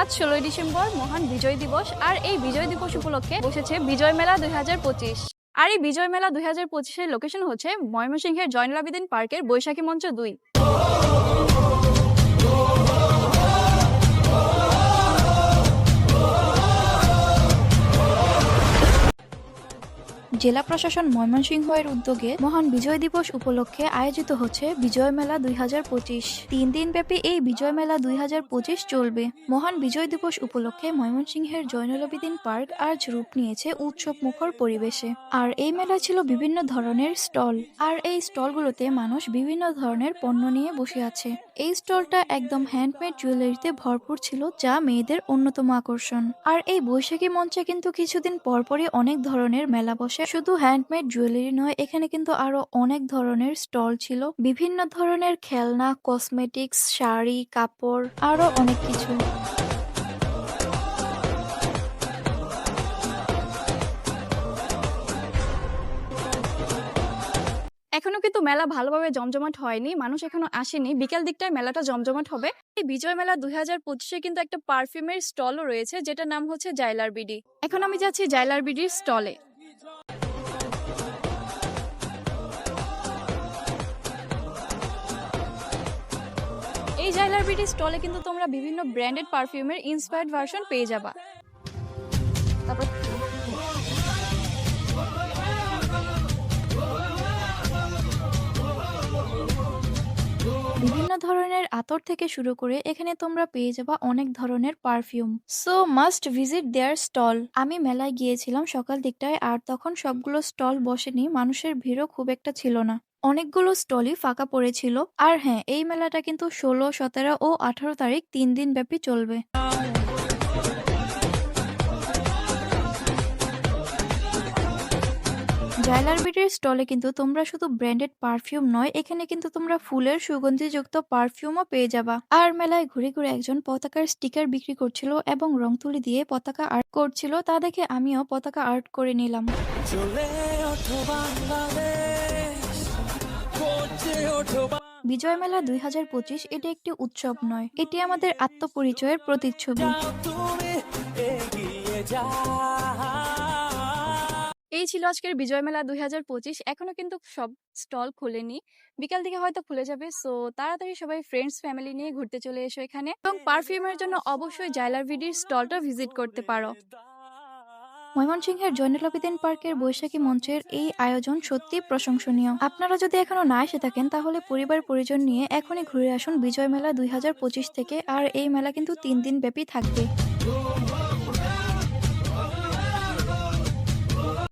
আজ ১৬ই ডিসেম্বর মহান বিজয় দিবস। আর এই বিজয় দিবস উপলক্ষে বসেছে বিজয় মেলা ২০২৫। আর এই বিজয় মেলা ২০২৫-এর লোকেশন হচ্ছে ময়মনসিংহের জয়নুল আবেদীন পার্কের বৈশাখী মঞ্চ ২। জেলা প্রশাসন ময়মনসিংহ এর উদ্যোগে মহান বিজয় দিবস উপলক্ষে আয়োজিত হচ্ছে বিজয় মেলা ২০২৫। ৩ দিন ব্যাপী এই বিজয় মেলা ২০২৫ চলবে। মহান বিজয় দিবস উপলক্ষে ময়মনসিংহের জয়নুল আবেদীন পার্ক আজ রূপ নিয়েছে উৎসব মুখর পরিবেশে। আর এই মেলায় ছিল বিভিন্ন ধরনের স্টল। আর এই স্টলগুলোতে মানুষ বিভিন্ন ধরনের পণ্য নিয়ে বসে আছে। এই স্টলটা একদম হ্যান্ডমেড জুয়েলারিতে ভরপুর ছিল, যা মেয়েদের অন্যতম আকর্ষণ। আর এই বৈশাখী মঞ্চে কিন্তু কিছুদিন পরপরই অনেক ধরনের মেলা বসে। শুধু হ্যান্ডমেড জুয়েলারি নয়, এখানে কিন্তু আরো অনেক ধরনের স্টল ছিল, বিভিন্ন ধরনের খেলনা, কসমেটিক্স, শাড়ি, কাপড়, আরো অনেক কিছু। এখনো কিন্তু মেলা ভালোভাবে জমজমাট হয়নি, মানুষ এখনো আসেনি। বিকেল দিকটায় মেলাটা জমজমাট হবে। এই বিজয় মেলা ২০২৫-এ কিন্তু একটা পারফিউমের স্টলও রয়েছে, যেটার নাম হচ্ছে জাইলার বিডি। এখন আমি যাচ্ছি জাইলার বিডির স্টলে। এই জাইলার বিডি স্টলে কিন্তু তোমরা বিভিন্ন ব্র্যান্ডেড পারফিউমের ইন্সপায়ার্ড ভার্সন পেয়ে যাবা। তারপর বিভিন্ন ধরনের আতর থেকে শুরু করে এখানে তোমরা পেয়ে যাবা অনেক ধরনের পারফিউম। সো মাস্ট ভিজিট দেয়ার স্টল। আমি মেলায় গিয়েছিলাম সকাল দিকটায়, আর তখন সবগুলো স্টল বসেনি, মানুষের ভিড়ও খুব একটা ছিল না, অনেকগুলো স্টলই ফাঁকা পড়েছিল। আর হ্যাঁ, এই মেলাটা কিন্তু ১৬, ১৭ ও ১৮ তারিখ ৩ দিন ব্যাপী চলবে। জাইলার বিডির স্টলে কিন্তু তোমরা শুধু ব্র্যান্ডেড পারফিউম নয়, এখানে কিন্তু তোমরা ফুলের সুগন্ধিযুক্ত পারফিউমও পেয়ে যাবা। আর মেলায় ঘুরে ঘুরে একজন পতাকার স্টিকার বিক্রি করছিল এবং রং তুলি দিয়ে পতাকা আর্ট করছিল, তা দেখে আমিও পতাকা আর্ট করে নিলাম। বিজয় মেলা ২০২৫ এটি একটি উৎসব নয়, এটি আমাদের আত্মপরিচয়ের প্রতিচ্ছবি। এই ছিল আজকের বিজয় মেলা ২০২৫। এখনো কিন্তু সব স্টল খুলেনি, বিকাল দিকে হয়তো খুলে যাবে। সো তাড়াতাড়ি সবাই ফ্রেন্ডস ফ্যামিলি নিয়ে ঘুরতে চলে এসো এখানে, এবং পারফিউমের জন্য অবশ্যই জাইলার বিডির স্টলটা ভিজিট করতে পারো। ময়মনসিংহের জয়নুল আবেদীন পার্কের বৈশাখী মঞ্চের এই আয়োজন সত্যি প্রশংসনীয়। আপনারা যদি এখনো না এসে থাকেন, তাহলে পরিবার পরিজন নিয়ে এখনই ঘুরে আসুন বিজয় মেলা ২০২৫ থেকে। আর এই মেলা কিন্তু ৩ দিন ব্যাপী থাকবে।